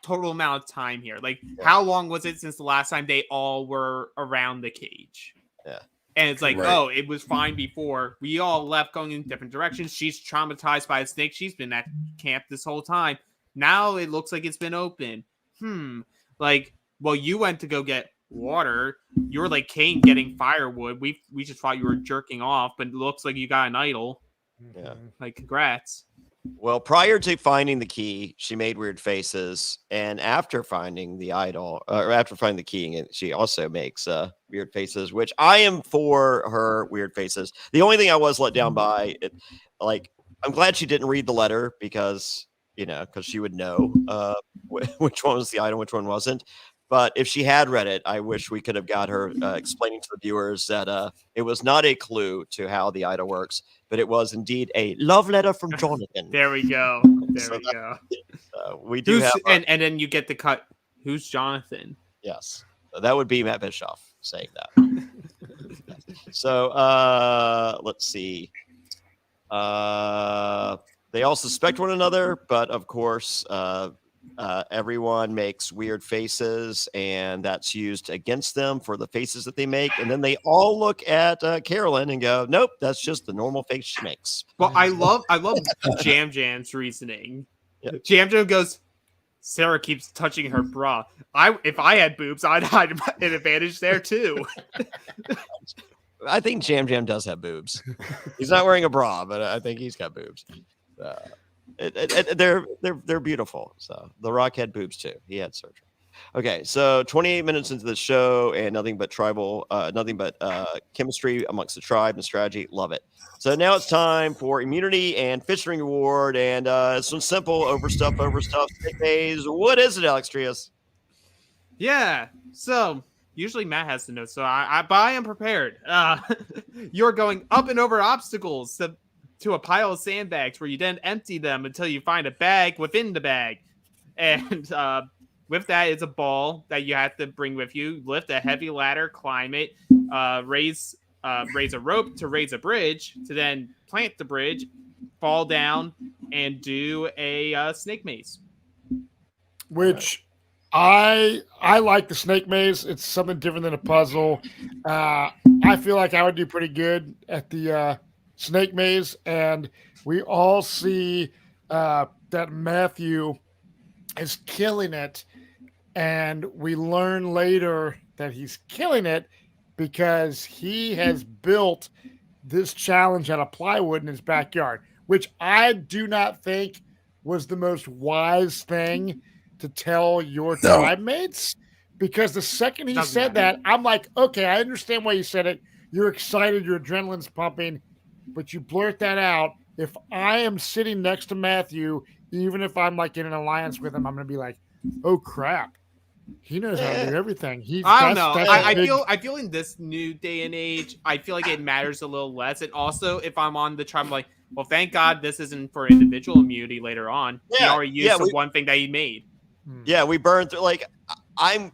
total amount of time here. Like, how long was it since the last time they all were around the cage? Yeah. And it's like, Right. oh, it was fine before. We all left going in different directions. She's traumatized by a snake. She's been at camp this whole time. Now it looks like it's been open. Like, well, you went to go get water. You were like Kane getting firewood. We just thought you were jerking off, but it looks like you got an idol. Yeah. Like, congrats. Well, prior to finding the key, she made weird faces, and after finding the idol, or after finding the key, she also makes weird faces, which I am for her weird faces. The only thing I was let down by, I'm glad she didn't read the letter because she would know which one was the idol, which one wasn't. But if she had read it, I wish we could have got her explaining to the viewers that it was not a clue to how the idol works, but it was indeed a love letter from Jonathan. There we go. We do have, and then you get the cut. Who's Jonathan? yes, that would be Matt Bischoff saying that. So let's see. They all suspect one another, but of course, everyone makes weird faces, and that's used against them for the faces that they make. And then they all look at Carolyn and go, "Nope, that's just the normal face she makes." Well, I love Jam Jam's reasoning. Yeah. Jam Jam goes, Sarah keeps touching her bra. If I had boobs, I'd hide an advantage there too. I think Jam Jam does have boobs. He's not wearing a bra, but I think he's got boobs. They're beautiful. So The Rock had boobs too. He had surgery. Okay, so 28 minutes into the show and nothing but chemistry amongst the tribe and strategy. Love it. So now it's time for immunity and fishing reward, and some simple overstuff, sick days. What is it, Alex Trias? Yeah. So usually Matt has the notes, so I am prepared. You're going up and over obstacles. to a pile of sandbags where you then empty them until you find a bag within the bag. And with that is a ball that you have to bring with you, lift a heavy ladder, climb it, raise a rope to raise a bridge, to then plant the bridge, fall down, and do a snake maze. Which I like the snake maze. It's something different than a puzzle. I feel like I would do pretty good at the snake maze, and we all see that Matthew is killing it, and we learn later that he's killing it because he has built this challenge out of plywood in his backyard, which I do not think was the most wise thing to tell your tribe mates, because the second he said that, I'm like, okay, I understand why you said it. You're excited, your adrenaline's pumping, but you blurt that out. If I am sitting next to Matthew, even if I'm like in an alliance with him, I'm gonna be like, oh crap, he knows how to do everything. I don't know. I feel in this new day and age, I feel like it matters a little less. And also, if I'm on the tribe, I'm like, well, thank God this isn't for individual immunity later on. He already used the one thing that he made. Yeah, we burned through. Like, I'm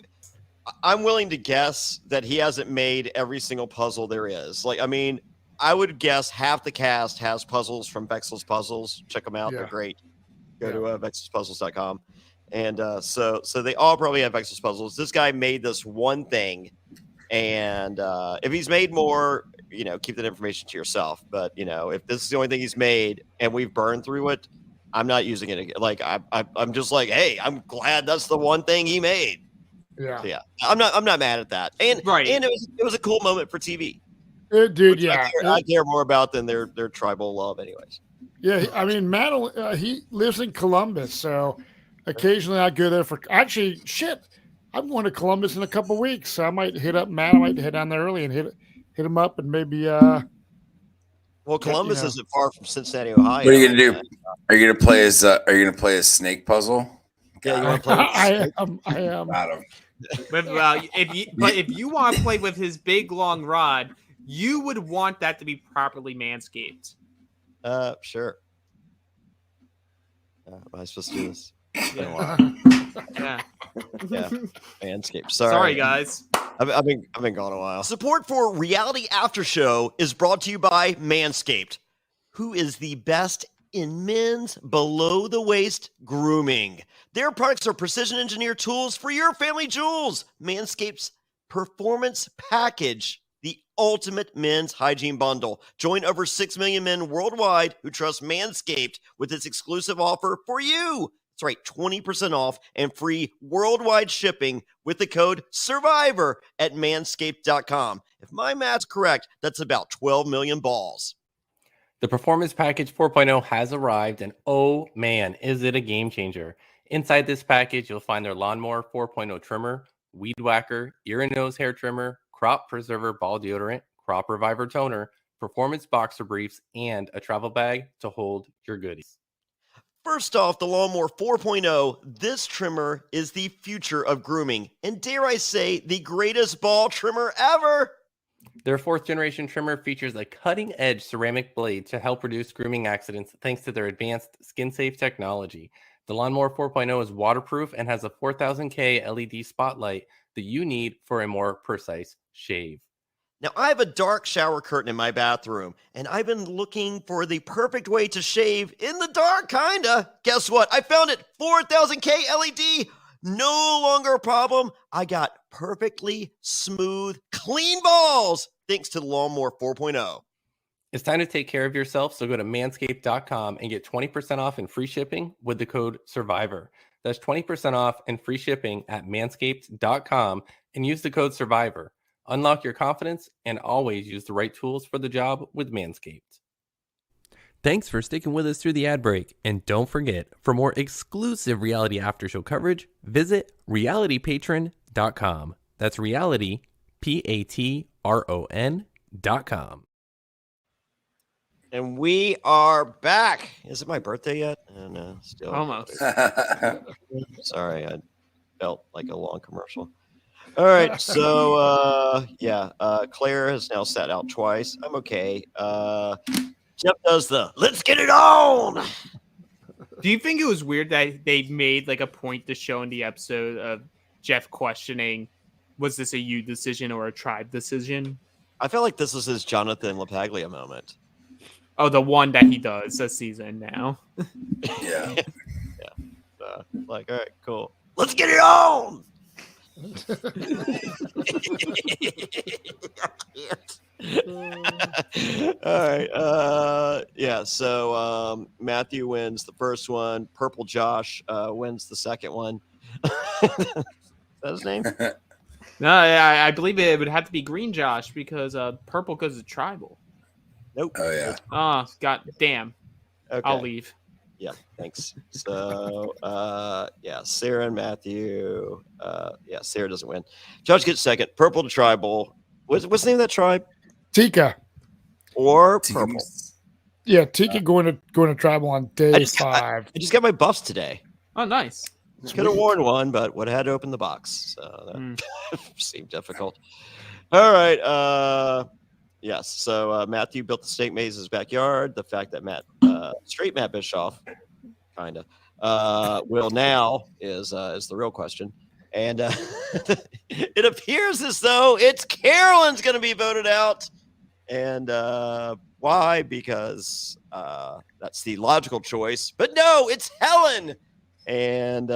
willing to guess that he hasn't made every single puzzle there is. Like, I mean, I would guess half the cast has puzzles from Vexel's Puzzles. Check them out; they're great. Go to vexelspuzzles.com. And so they all probably have Vexel's Puzzles. This guy made this one thing, and if he's made more, keep that information to yourself. But if this is the only thing he's made and we've burned through it, I'm not using it again. Like I'm just like, hey, I'm glad that's the one thing he made. Yeah, so, yeah. I'm not mad at that. And and it was a cool moment for TV. Dude, I care more about than their tribal love, anyways. Yeah, I mean, Matt, he lives in Columbus, so occasionally I go there for. Actually, I'm going to Columbus in a couple weeks, so I might hit up Matt. I might head down there early and hit him up, and maybe. Well, Columbus isn't far from Cincinnati, Ohio. What are you gonna do? Are you gonna play a snake puzzle? Yeah, you want to play? I am. If you want to play with his big long rod, you would want that to be properly manscaped. Sure. Am I supposed to do this? Yeah. Yeah. Manscaped. Sorry, guys. I've been gone a while. Support for Reality After Show is brought to you by Manscaped, who is the best in men's below the waist grooming. Their products are precision engineered tools for your family jewels. Manscaped's Performance Package, the ultimate men's hygiene bundle. Join over 6 million men worldwide who trust Manscaped with its exclusive offer for you. That's right, 20% off and free worldwide shipping with the code SURVIVOR at manscaped.com. If my math's correct, that's about 12 million balls. The Performance Package 4.0 has arrived, and oh man, is it a game changer. Inside this package, you'll find their Lawnmower 4.0 trimmer, Weed Whacker, ear and nose hair trimmer, Crop Preserver ball deodorant, Crop Reviver toner, performance boxer briefs, and a travel bag to hold your goodies. First off, the Lawnmower 4.0, this trimmer is the future of grooming, and dare I say, the greatest ball trimmer ever. Their 4th generation trimmer features a cutting-edge ceramic blade to help reduce grooming accidents thanks to their advanced skin-safe technology. The Lawnmower 4.0 is waterproof and has a 4000K LED spotlight that you need for a more precise shave. Now, I have a dark shower curtain in my bathroom, and I've been looking for the perfect way to shave in the dark, kinda. Guess what? I found it. 4000K LED. No longer a problem. I got perfectly smooth, clean balls thanks to the Lawnmower 4.0. It's time to take care of yourself, so go to manscaped.com and get 20% off and free shipping with the code SURVIVOR. That's 20% off and free shipping at manscaped.com and use the code SURVIVOR. Unlock your confidence and always use the right tools for the job with Manscaped. Thanks for sticking with us through the ad break. And don't forget, for more exclusive Reality After Show coverage, visit realitypatron.com. That's reality, Patron.com. And we are back. Is it my birthday yet? No, still. Almost. Sorry, I felt like a long commercial. All right, so Claire has now sat out twice. I'm okay. Jeff does the let's get it on. Do you think it was weird that they made like a point to show in the episode of Jeff questioning, was this a you decision or a tribe decision? I feel like this is his Jonathan LaPaglia moment. Oh, the one that he does this season now. Yeah. Like, all right, cool. Let's get it on. All right. Yeah. So Matthew wins the first one. Purple Josh wins the second one. Is that his name? No, I believe it would have to be Green Josh because purple goes to tribal. Nope. Oh yeah. Oh, god damn. Okay. I'll leave. Yeah. Thanks. So yeah, Sarah and Matthew. Yeah, Sarah doesn't win. Josh gets second. Purple to tribal. What's the name of that tribe? Tika. Or purple. Yeah, Tika going to tribal on day 5. I just got my buffs today. Oh, nice. Could have worn one, but would have had to open the box. So that seemed difficult. All right. Yes. So Matthew built the snake maze in his backyard. The fact that straight Matt Bischoff, kind of, will now is the real question. And it appears as though it's Carolyn's going to be voted out. And why? Because that's the logical choice. But no, it's Helen. And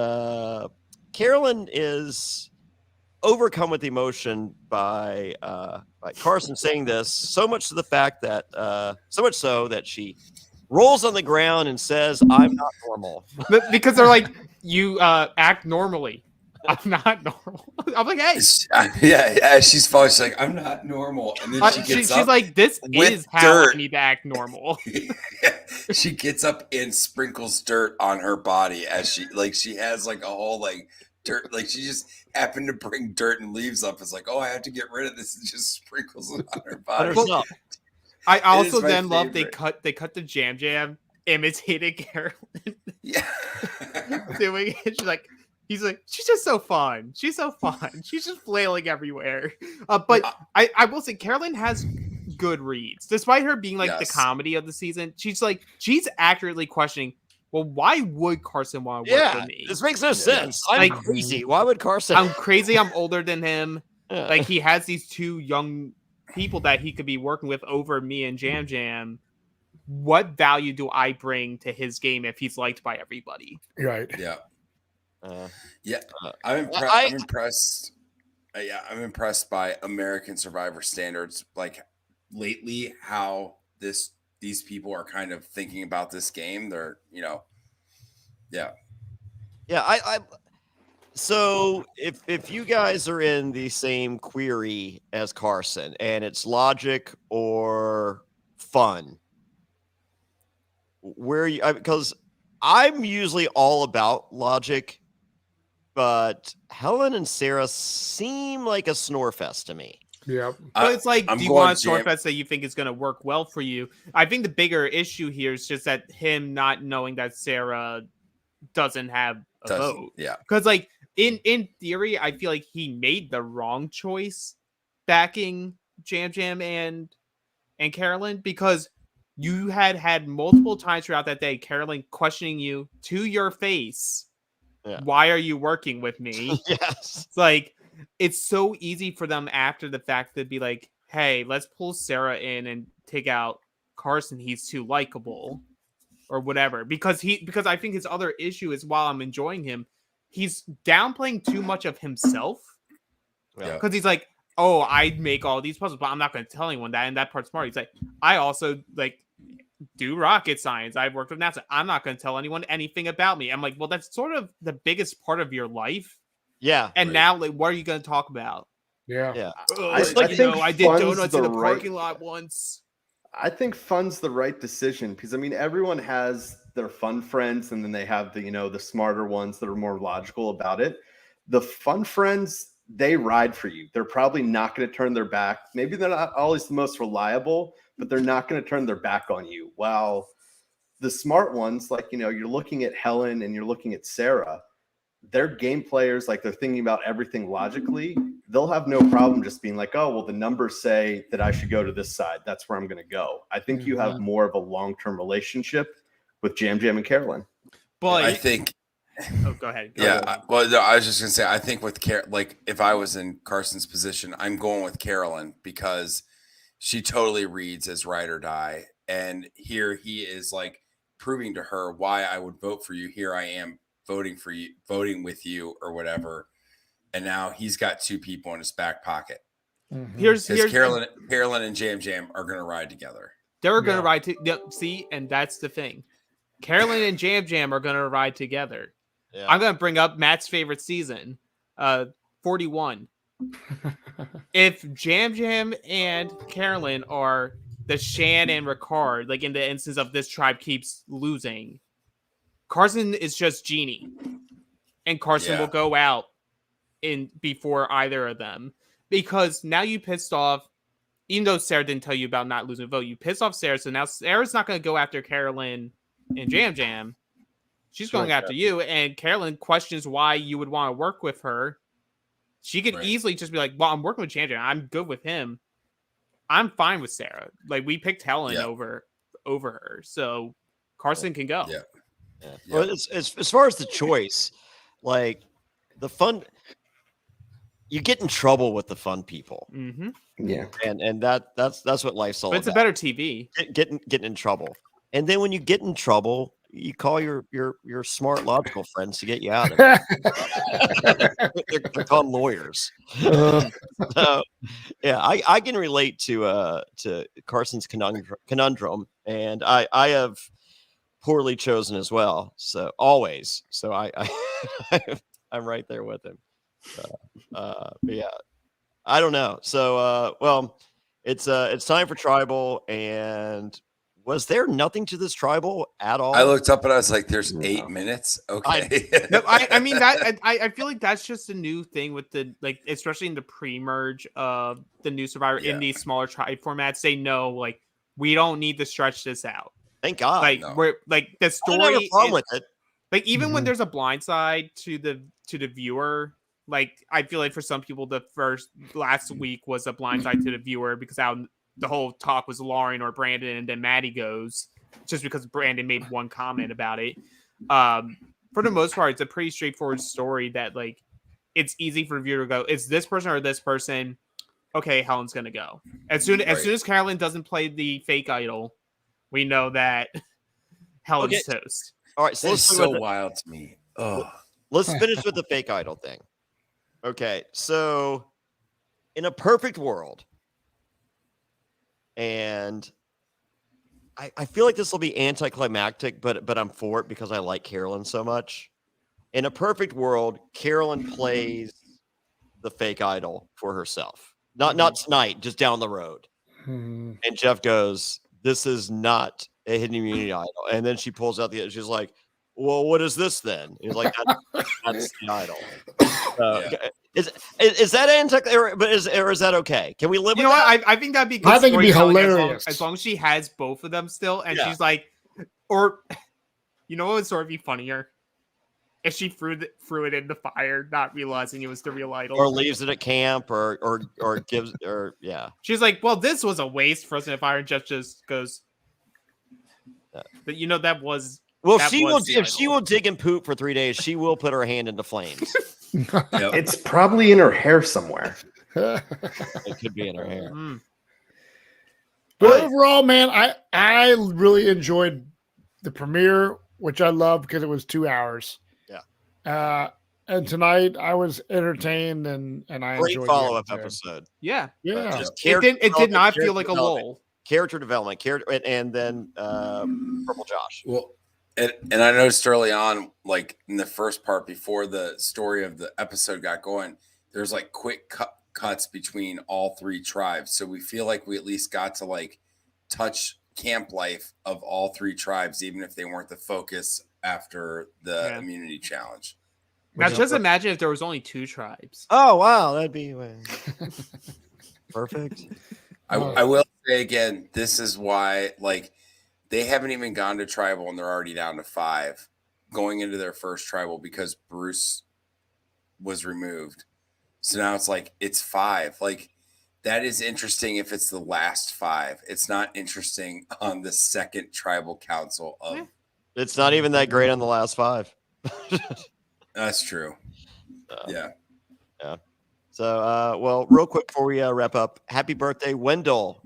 Carolyn is overcome with emotion by Carson saying this, so much to the fact that so much so that she rolls on the ground and says, "I'm not normal." Because they're like, you act normally. I'm not normal. I'm like, hey. Yeah. She's falling. She's like, I'm not normal. And then she gets up. She's like, this with is how dirt. I need to act normal. She gets up and sprinkles dirt on her body as she has like a whole like dirt. Like she just happened to bring dirt and leaves up. It's like, oh, I have to get rid of this, and just sprinkles it on her body. Well, I also my then love favorite. they cut the Jam imitating Carolyn Yeah. doing it. He's like, she's just so fun. She's so fun. She's just flailing everywhere. But I will say Carolyn has good reads. Despite her being like the comedy of the season, she's accurately questioning, well, why would Carson want to work with me? This makes no sense. I'm Like, crazy. Why would Carson? I'm crazy. I'm older than him. Yeah. Like he has these two young people that he could be working with over me and Jam. What value do I bring to his game if he's liked by everybody? Right. Yeah. Yeah. I'm impressed. I'm impressed by American Survivor standards. Like lately, how these people are kind of thinking about this game. They're, yeah. I so if you guys are in the same query as Carson and it's logic or fun, where you, because I'm usually all about logic, but Helen and Sarah seem like a snore fest to me. Yeah. But it's like, I'm do you going want a snore fest that you think is going to work well for you? I think the bigger issue here is just that him not knowing that Sarah doesn't have a vote. Yeah. Because like in theory, I feel like he made the wrong choice backing Jam and Carolyn, because you had multiple times throughout that day Carolyn questioning you to your face. Yeah. Why are you working with me? Yes. It's like, it's so easy for them after the fact to be like, hey, let's pull Sarah in and take out Carson. He's too likable or whatever. Because I think his other issue is, while I'm enjoying him, he's downplaying too much of himself. Yeah. Because he's like, oh, I make all these puzzles, but I'm not going to tell anyone that. And that part's smart. He's like, I also like do rocket science. I've worked with NASA. I'm not going to tell anyone anything about me. I'm like, well, that's sort of the biggest part of your life. Yeah. And now, like, what are you going to talk about? Yeah. Yeah. I did donuts in the parking lot once. I think fun's the right decision, because I mean, everyone has their fun friends, and then they have the smarter ones that are more logical about it. The fun friends, they ride for you. They're probably not going to turn their back. Maybe they're not always the most reliable, but they're not going to turn their back on you. While the smart ones, like, you're looking at Helen and you're looking at Sarah, they're game players. Like, they're thinking about everything logically. they'll have no problem just being like, oh, well, the numbers say that I should go to this side. That's where I'm going to go. I think you have more of a long-term relationship with Jam Jam and Carolyn. But I think. Oh, go ahead. Yeah. Well, no, I was just gonna say, I think with like if I was in Carson's position, I'm going with Carolyn because she totally reads as ride or die, and here he is like proving to her why I would vote for you. Here I am voting for you, voting with you, or whatever. And now he's got two people in his back pocket. Here's Carolyn and Jam Jam are gonna ride together. They're gonna ride to see, and that's the thing. Carolyn and Jam Jam are gonna ride together. Yeah. I'm gonna bring up Matt's favorite season, 41. If Jam Jam and Carolyn are the Shan and Ricard, like in the instance of this tribe keeps losing, Carson is just Genie, and Carson will go out in before either of them, because now you pissed off. Even though Sarah didn't tell you about not losing a vote, you pissed off Sarah, so now Sarah's not going to go after Carolyn and Jam Jam. She's going after you, and Carolyn questions why you would want to work with her. She could easily just be like, well, I'm working with Jam Jam. I'm good with him. I'm fine with Sarah. Like, we picked Helen over her, so Carson can go. Yeah. Well, as far as the choice, like the fun, you get in trouble with the fun people. Mm-hmm. Yeah, and that's what life's all but about. It's a better TV. Getting in trouble, and then when you get in trouble, you call your smart, logical friends to get you out of it. they're called lawyers. So, yeah, I can relate to Carson's conundrum, and I have poorly chosen as well. So always, so I I'm right there with him. But yeah, I don't know. So well, it's time for tribal, and was there nothing to this tribal at all? I looked up and I was like, "There's 8 minutes." Okay. I mean that I feel like that's just a new thing with the, like, especially in the pre-merge of the new Survivor in these smaller tribe formats. They know, like, we don't need to stretch this out. Thank God. Like we're like the story. I have a problem with it. Like even when there's a blind side to the viewer, like I feel like for some people the last week was a blind side to the viewer because how the whole talk was Lauren or Brandon, and then Maddie goes just because Brandon made one comment about it. For the most part, it's a pretty straightforward story that, like, it's easy for the viewer to go, it's this person or this person. Okay, Helen's gonna go. As soon as Carolyn doesn't play the fake idol, we know that Helen's toast. All right, so it's so wild to me. Oh, let's finish with the fake idol thing. Okay, so in a perfect world, and I feel like this will be anticlimactic, but I'm for it because I like Carolyn so much. In a perfect world, Carolyn plays the fake idol for herself. Not tonight, just down the road. And Jeff goes, "This is not a hidden immunity idol." And then she pulls out she's like, "Well, what is this then?" He's like, "That's the idol." Is that is that okay? Can we live? You know what? I think that'd be good. I think it'd be hilarious as long as she has both of them still, and she's like, or you know what would sort of be funnier if she threw it in the fire, not realizing it was the real idol, or leaves it at camp, or gives, or she's like, "Well, this was a waste for us in the fire," and Jeff just goes, "But you know that was." Well, she will dig and poop for 3 days. She will put her hand into flames. It's probably in her hair somewhere. It could be in her hair. But overall, man, I really enjoyed the premiere, which I loved because it was 2 hours. Yeah. And tonight I was entertained and I great enjoyed follow-up episode. Yeah. It did not feel like a lull. Character development, and then Purple Josh. Well, and I noticed early on, like in the first part before the story of the episode got going, there's like quick cuts between all three tribes. So we feel like we at least got to like touch camp life of all three tribes, even if they weren't the focus after the immunity challenge. Now, just imagine if there was only 2 tribes. Oh, wow. That'd be perfect. I will say again, this is why, like, they haven't even gone to tribal and they're already down to 5 going into their first tribal because Bruce was removed. So now it's like it's 5. Like that is interesting if it's the last 5. It's not interesting on the second tribal council of. It's not even that great on the last 5. That's true. Yeah. So, well, real quick before we wrap up, happy birthday, Wendell.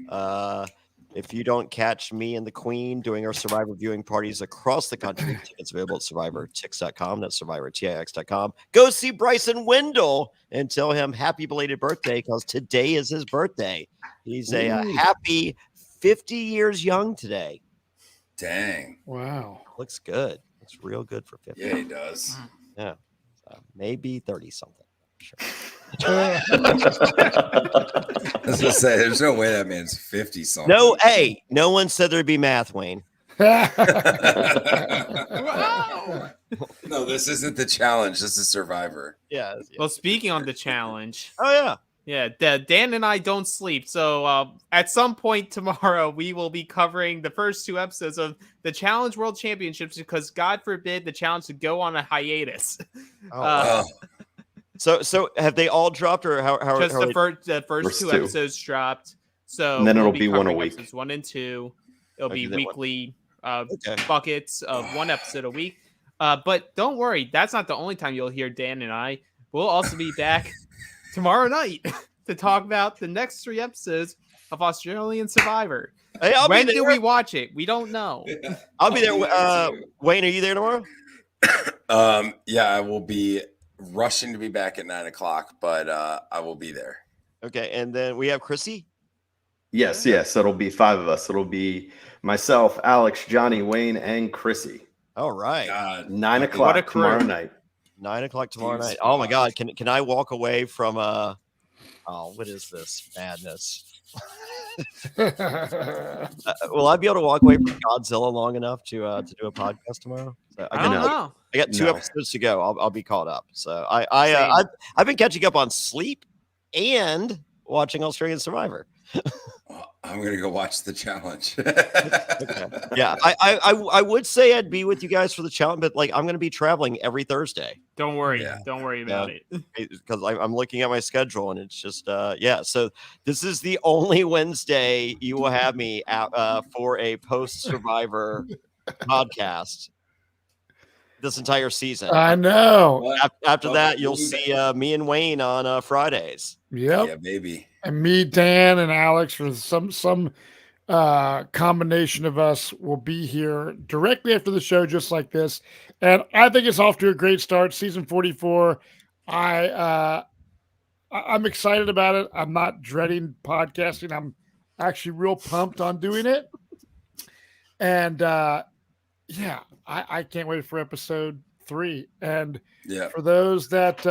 If you don't catch me and the Queen doing our Survivor viewing parties across the country, tickets available at survivortix.com. That's survivortix.com. Go see Bryson Wendell and tell him happy belated birthday because today is his birthday. He's a happy 50 years young today. Dang. Wow. Looks good. Looks real good for 50. Yeah, he does. Yeah. So maybe 30 something. Sure. I was gonna say, there's no way that man's 50 something. No, hey, no one said there'd be math, Wayne. Wow. No, this isn't the challenge. This is Survivor. Yeah. Well, speaking on the challenge, Oh, yeah. Dan and I don't sleep. So at some point tomorrow, we will be covering the first 2 episodes of the Challenge World Championships because God forbid the challenge to go on a hiatus. Oh, So have they all dropped or how Just how the first First 2 2. episodes dropped. So And then we'll it'll be one a covering week. episodes 1 and 2. It'll Okay, be that one. weekly Okay. buckets of 1 episode a week. But don't worry, that's not the only time you'll hear Dan and I. We'll also be back tomorrow night to talk about the next 3 episodes of Australian Survivor. Hey, I'll When be there. do we watch it? We don't know. I'll be there. Wayne, are you there tomorrow? Yeah, I will be rushing to be back at 9:00, but I will be there. Okay, and then we have Chrissy. Yes. It'll be 5 of us. It'll be myself, Alex, Johnny, Wayne, and Chrissy. All right. God. 9 What a o'clock crew. tomorrow night. 9 o'clock tomorrow Jeez. night. Oh my God. Can I walk away from what is this madness? Will I be able to walk away from Godzilla long enough to do a podcast tomorrow? So I don't know. I got 2 No. episodes to go. I'll be caught up. So I've been catching up on sleep and watching Australian Survivor. Well, I'm gonna go watch the challenge. Okay. Yeah, I would say I'd be with you guys for the challenge, but like I'm going to be traveling every Thursday Don't worry. Yeah. Don't worry about it. because I'm looking at my schedule and it's just yeah. So this is the only Wednesday you will have me at, for a post Survivor podcast this entire season. I know. After Well, that, you'll we'll be see me and Wayne on Fridays. Yep. Yeah, baby. And me, Dan, and Alex, or some combination of us will be here directly after the show, just like this. And I think it's off to a great start. Season 44. I'm excited about it. I'm not dreading podcasting. I'm actually real pumped on doing it. And yeah, I can't wait for episode 3. And Yeah. for those that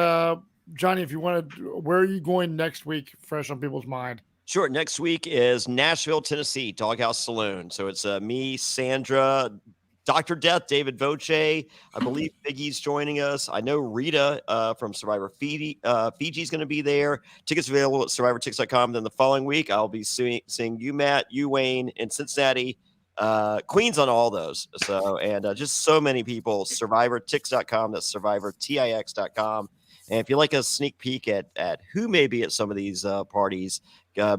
Johnny, if you want to, where are you going next week? Fresh on people's mind. Sure. Next week is Nashville, Tennessee, Doghouse Saloon. So it's me, Sandra, Dr. Death, David Voce. I believe Biggie's joining us. I know Rita from Survivor Fiji's going to be there. Tickets available at survivortix.com. Then the following week, I'll be seeing you, Matt, you, Wayne, in Cincinnati. Queens on all those. So, and just so many people. Survivortix.com. That's survivortix.com. And if you like a sneak peek at who may be at some of these parties,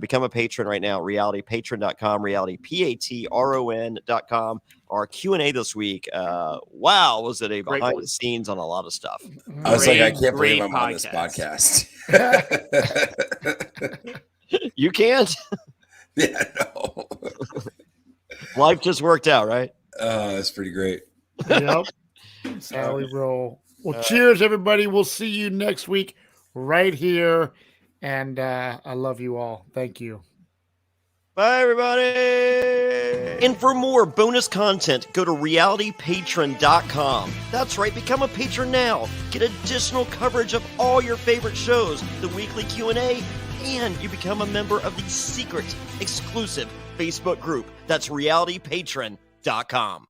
become a patron right now, realitypatron.com, realitypatron.com. Our Q&A this week, wow, was it a Great behind one. the scenes on a lot of stuff. I was like, I can't Great believe I'm on this podcast. podcast. You can't? Yeah, no. Life just worked out, right? That's pretty great. Yep. That's how we roll. Well, cheers, everybody. We'll see you next week right here. And I love you all. Thank you. Bye, everybody. And for more bonus content, go to realitypatron.com. That's right. Become a patron now. Get additional coverage of all your favorite shows, the weekly Q&A, and you become a member of the secret, exclusive Facebook group. That's realitypatron.com.